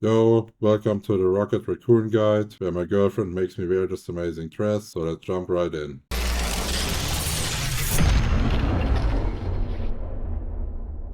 Yo, welcome to the Rocket Raccoon guide, where my girlfriend makes me wear this amazing dress, so let's jump right in.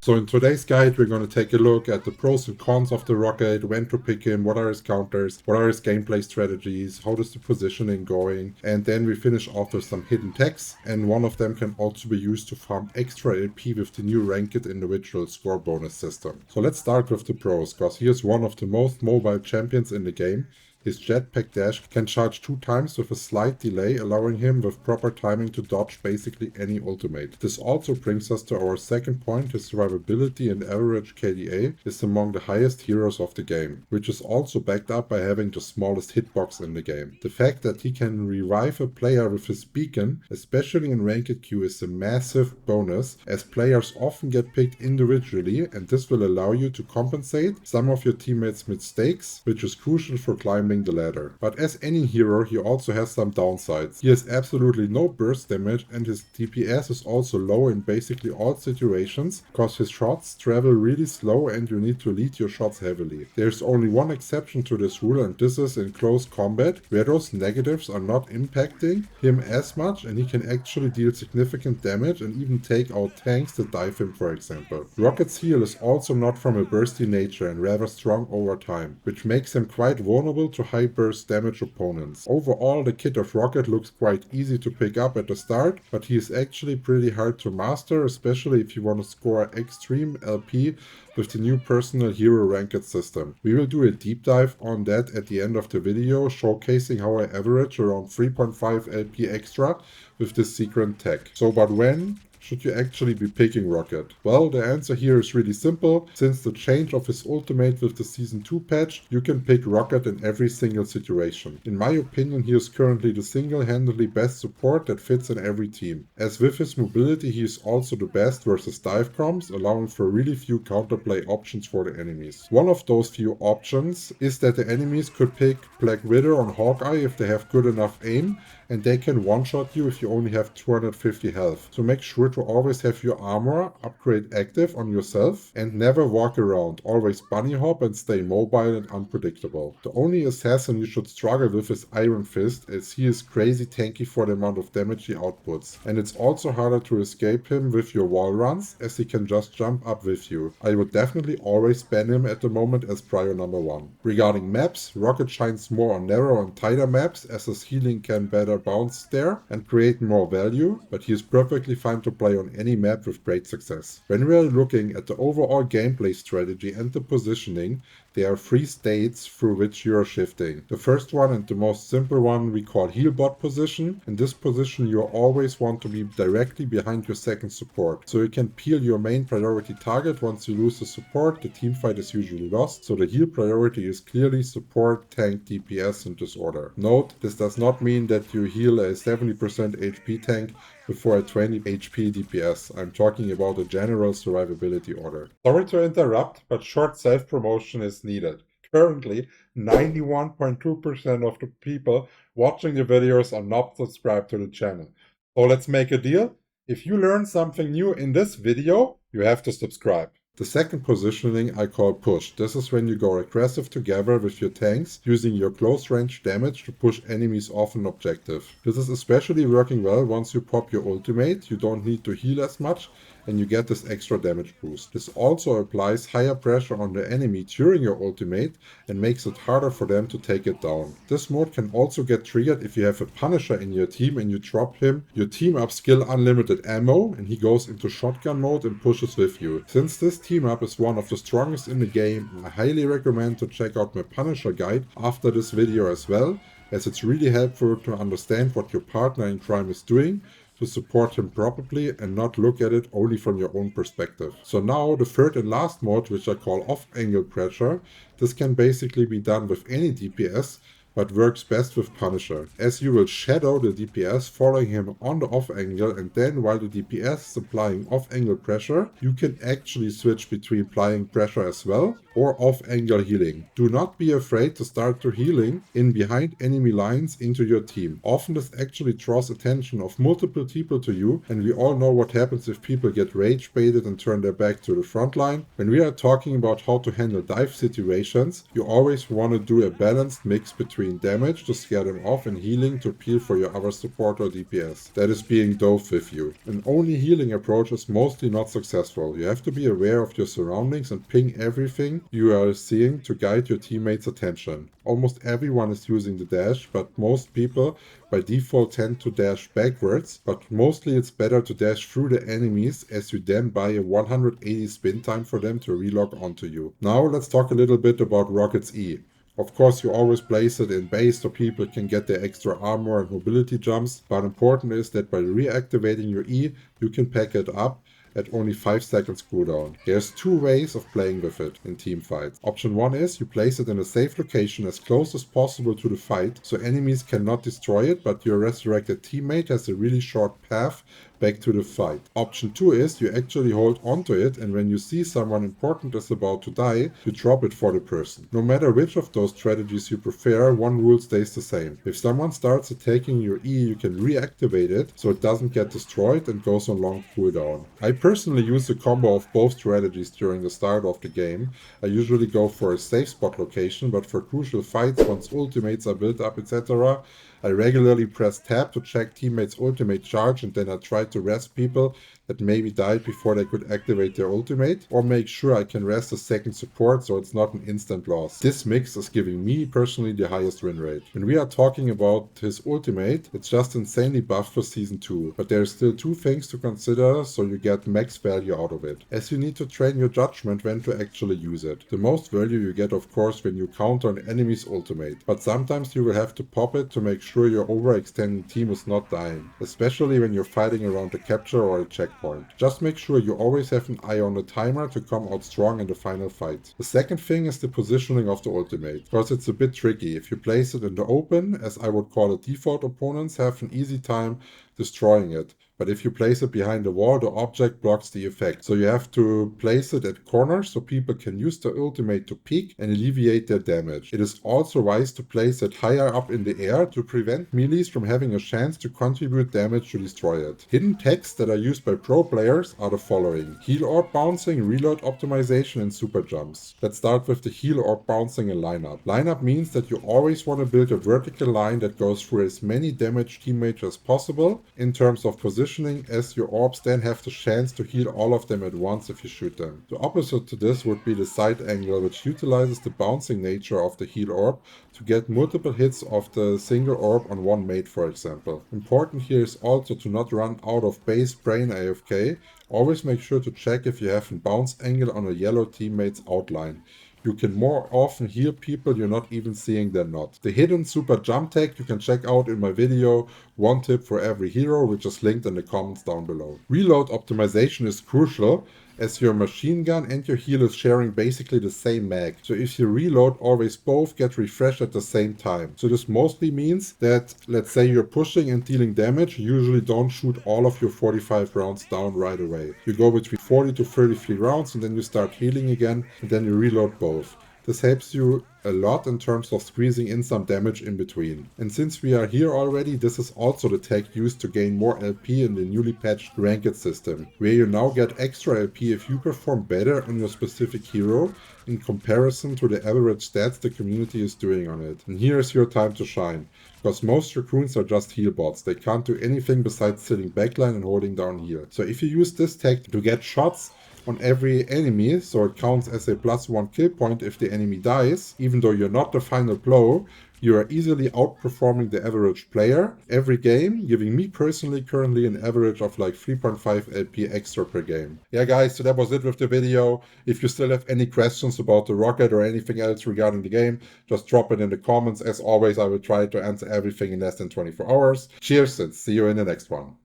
So in today's guide, we're going to take a look at the pros and cons of the rocket, when to pick him, what are his counters, what are his gameplay strategies, how is the positioning going, and then we finish off with some hidden techs, and one of them can also be used to farm extra LP with the new ranked individual score bonus system. So let's start with the pros, because he is one of the most mobile champions in the game. His jetpack dash can charge 2 times with a slight delay, allowing him with proper timing to dodge basically any ultimate. This also brings us to our second point. His survivability and average KDA is among the highest heroes of the game, which is also backed up by having the smallest hitbox in the game. The fact that he can revive a player with his beacon, especially in ranked queue, is a massive bonus, as players often get picked individually, and this will allow you to compensate some of your teammates' mistakes, which is crucial for climbing the ladder. But as any hero, he also has some downsides. He has absolutely no burst damage, and his DPS is also low in basically all situations, because his shots travel really slow and you need to lead your shots heavily. There's only one exception to this rule, and this is in close combat, where those negatives are not impacting him as much, and he can actually deal significant damage and even take out tanks that dive him, for example. Rocket's heal is also not from a bursty nature and rather strong over time, which makes him quite vulnerable to high burst damage opponents. Overall, the kit of Rocket looks quite easy to pick up at the start, but he is actually pretty hard to master, especially if you want to score extreme LP with the new personal hero ranked system. We will do a deep dive on that at the end of the video, showcasing how I average around 3.5 LP extra with this secret tech. But when should you actually be picking Rocket? Well, the answer here is really simple. Since the change of his ultimate with the Season 2 patch, you can pick Rocket in every single situation. In my opinion, he is currently the single-handedly best support that fits in every team. As with his mobility, he is also the best versus dive comps, allowing for really few counterplay options for the enemies. One of those few options is that the enemies could pick Black Widow on Hawkeye if they have good enough aim, and they can one-shot you if you only have 250 health. So make sure to always have your armor upgrade active on yourself and never walk around. Always bunny hop and stay mobile and unpredictable. The only assassin you should struggle with is Iron Fist, as he is crazy tanky for the amount of damage he outputs. And it's also harder to escape him with your wall runs, as he can just jump up with you. I would definitely always ban him at the moment as prior number 1. Regarding maps, Rocket shines more on narrow and tighter maps, as his healing can better bounce there and create more value, but he is perfectly fine to play on any map with great success. When we are looking at the overall gameplay strategy and the positioning, there are 3 states through which you are shifting. The first one, and the most simple one, we call heal bot position. In this position you always want to be directly behind your second support, so you can peel your main priority target. Once you lose the support, the teamfight is usually lost, so the heal priority is clearly support, tank, DPS in this order. Note, this does not mean that you heal a 70% HP tank before a 20 HP DPS. I'm talking about a general survivability order. Sorry to interrupt, but short self-promotion is needed. Currently, 91.2% of the people watching the videos are not subscribed to the channel. So let's make a deal. If you learn something new in this video, you have to subscribe. The second positioning I call push. This is when you go aggressive together with your tanks, using your close range damage to push enemies off an objective. This is especially working well once you pop your ultimate. You don't need to heal as much and you get this extra damage boost. This also applies higher pressure on the enemy during your ultimate and makes it harder for them to take it down. This mode can also get triggered if you have a Punisher in your team and you drop him your team up skill unlimited ammo, and he goes into shotgun mode and pushes with you. Since this team up is one of the strongest in the game, I highly recommend to check out my Punisher guide after this video as well, as it's really helpful to understand what your partner in crime is doing, to support him properly and not look at it only from your own perspective. So now the third and last mode, which I call off-angle pressure. This can basically be done with any DPS, but works best with Punisher, as you will shadow the DPS following him on the off angle, and then while the DPS is applying off angle pressure, you can actually switch between applying pressure as well, or off-angle healing. Do not be afraid to start your healing in behind enemy lines into your team. Often this actually draws attention of multiple people to you, and we all know what happens if people get rage baited and turn their back to the front line. When we are talking about how to handle dive situations, you always want to do a balanced mix between damage to scare them off and healing to peel for your other support or DPS that is being dove with you. An only healing approach is mostly not successful. You have to be aware of your surroundings and ping everything you are seeing to guide your teammates' attention. Almost everyone is using the dash, but most people by default tend to dash backwards, but mostly it's better to dash through the enemies as you then buy a 180 spin time for them to relog onto you. Now let's talk a little bit about Rocket's E. Of course, you always place it in base so people can get their extra armor and mobility jumps, but important is that by reactivating your E, you can pack it up at only 5 seconds cooldown. There's two ways of playing with it in team fights. Option 1 is you place it in a safe location as close as possible to the fight so enemies cannot destroy it, but your resurrected teammate has a really short path back to the fight. Option 2 is you actually hold onto it, and when you see someone important is about to die, you drop it for the person. No matter which of those strategies you prefer, one rule stays the same. If someone starts attacking your E, you can reactivate it so it doesn't get destroyed and goes on long cooldown. I personally use a combo of both strategies during the start of the game. I usually go for a safe spot location, but for crucial fights, once ultimates are built up, etc., I regularly press tab to check teammates' ultimate charge, and then I try to rest people that maybe died before they could activate their ultimate, or make sure I can rest a second support so it's not an instant loss. This mix is giving me personally the highest win rate. When we are talking about his ultimate, it's just insanely buffed for Season 2, but there's still two things to consider so you get max value out of it, as you need to train your judgment when to actually use it. The most value you get, of course, when you counter an enemy's ultimate, but sometimes you will have to pop it to make sure your overextending team is not dying, especially when you're fighting around a capture or a checkpoint. Just make sure you always have an eye on the timer to come out strong in the final fight. The second thing is the positioning of the ultimate, because it's a bit tricky. If you place it in the open, as I would call it, default opponents have an easy time destroying it. But if you place it behind the wall, the object blocks the effect. So you have to place it at corners so people can use the ultimate to peek and alleviate their damage. It is also wise to place it higher up in the air to prevent melees from having a chance to contribute damage to destroy it. Hidden techs that are used by pro players are the following: heal orb bouncing, reload optimization, and super jumps. Let's start with the heal orb bouncing and lineup. Lineup means that you always want to build a vertical line that goes through as many damaged teammates as possible in terms of positioning, as your orbs then have the chance to heal all of them at once if you shoot them. The opposite to this would be the side angle, which utilizes the bouncing nature of the heal orb to get multiple hits of the single orb on one mate, for example. Important here is also to not run out of base brain AFK. Always make sure to check if you have a bounce angle on a yellow teammate's outline. You can more often heal people you're not even seeing than not. The hidden super jump tech you can check out in my video, one tip for every hero, which is linked in the comments down below. Reload optimization is crucial, as your machine gun and your heal is sharing basically the same mag. So if you reload, always both get refreshed at the same time. So this mostly means that, let's say you're pushing and dealing damage, you usually don't shoot all of your 45 rounds down right away. You go between 40 to 33 rounds and then you start healing again, and then you reload both. This helps you a lot in terms of squeezing in some damage in between. And since we are here already, this is also the tech used to gain more LP in the newly patched ranked system, where you now get extra LP if you perform better on your specific hero in comparison to the average stats the community is doing on it. And here is your time to shine, because most raccoons are just heal bots. They can't do anything besides sitting backline and holding down heal. So if you use this tech to get shots on every enemy, so it counts as a +1 kill point if the enemy dies, even though you're not the final blow, you are easily outperforming the average player every game, giving me personally currently an average of like 3.5 LP extra per game. Yeah guys, so that was it with the video. If you still have any questions about the Rocket or anything else regarding the game, just drop it in the comments. As always, I will try to answer everything in less than 24 hours. Cheers and see you in the next one.